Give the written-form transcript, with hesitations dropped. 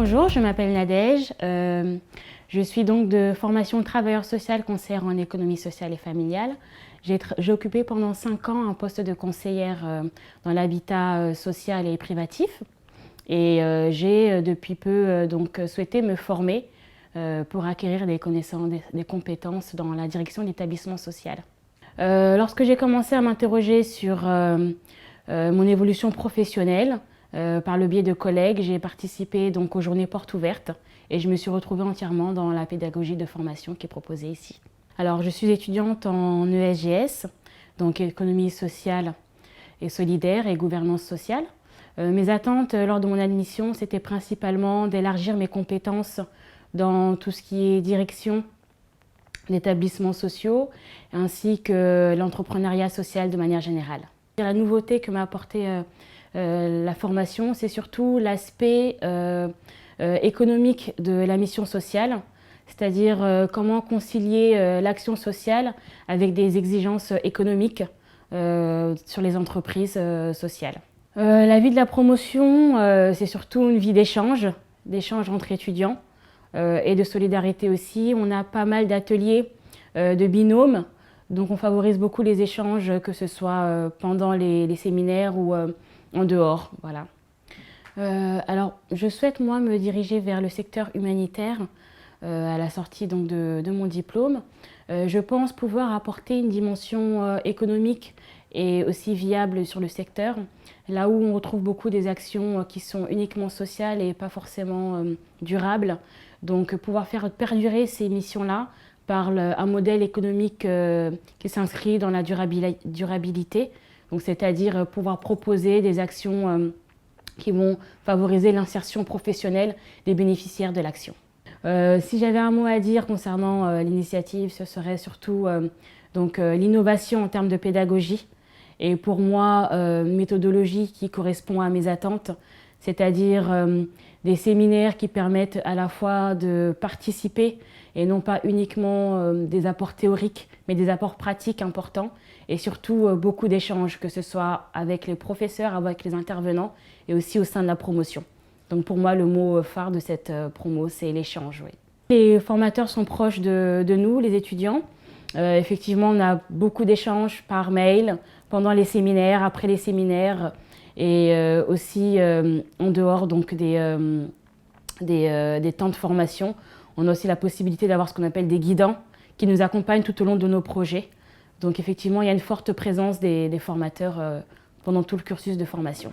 Bonjour, je m'appelle Nadège. Je suis donc de formation travailleur social conseillère en économie sociale et familiale. J'ai occupé pendant 5 ans un poste de conseillère dans l'habitat social et privatif. Et j'ai depuis peu donc souhaité me former pour acquérir des connaissances, des compétences dans la direction d'établissement social. Lorsque j'ai commencé à m'interroger sur mon évolution professionnelle, par le biais de collègues, j'ai participé donc aux journées portes ouvertes et je me suis retrouvée entièrement dans la pédagogie de formation qui est proposée ici. Alors, je suis étudiante en ESGS, donc économie sociale et solidaire et gouvernance sociale. Mes attentes lors de mon admission, c'était principalement d'élargir mes compétences dans tout ce qui est direction d'établissements sociaux ainsi que l'entrepreneuriat social de manière générale. La nouveauté que m'a apporté la formation, c'est surtout l'aspect économique de la mission sociale, c'est-à-dire comment concilier l'action sociale avec des exigences économiques sur les entreprises sociales. La vie de la promotion, c'est surtout une vie d'échange entre étudiants et de solidarité aussi. On a pas mal d'ateliers de binômes, donc on favorise beaucoup les échanges, que ce soit pendant les séminaires ou en dehors, voilà. Alors, je souhaite moi me diriger vers le secteur humanitaire à la sortie donc de mon diplôme. Je pense pouvoir apporter une dimension économique et aussi viable sur le secteur, là où on retrouve beaucoup des actions qui sont uniquement sociales et pas forcément durables. Donc, pouvoir faire perdurer ces missions-là par un modèle économique qui s'inscrit dans la durabilité. Donc, c'est-à-dire pouvoir proposer des actions qui vont favoriser l'insertion professionnelle des bénéficiaires de l'action. Si j'avais un mot à dire concernant l'initiative, ce serait surtout l'innovation en termes de pédagogie. Et pour moi, une méthodologie qui correspond à mes attentes, c'est-à-dire des séminaires qui permettent à la fois de participer et non pas uniquement des apports théoriques, mais des apports pratiques importants et surtout beaucoup d'échanges, que ce soit avec les professeurs, avec les intervenants et aussi au sein de la promotion. Donc pour moi, le mot phare de cette promo, c'est l'échange. Oui. Les formateurs sont proches de nous, les étudiants. Effectivement, on a beaucoup d'échanges par mail, pendant les séminaires, après les séminaires et aussi en dehors donc, des temps de formation. On a aussi la possibilité d'avoir ce qu'on appelle des guidants qui nous accompagnent tout au long de nos projets. Donc effectivement, il y a une forte présence des formateurs pendant tout le cursus de formation.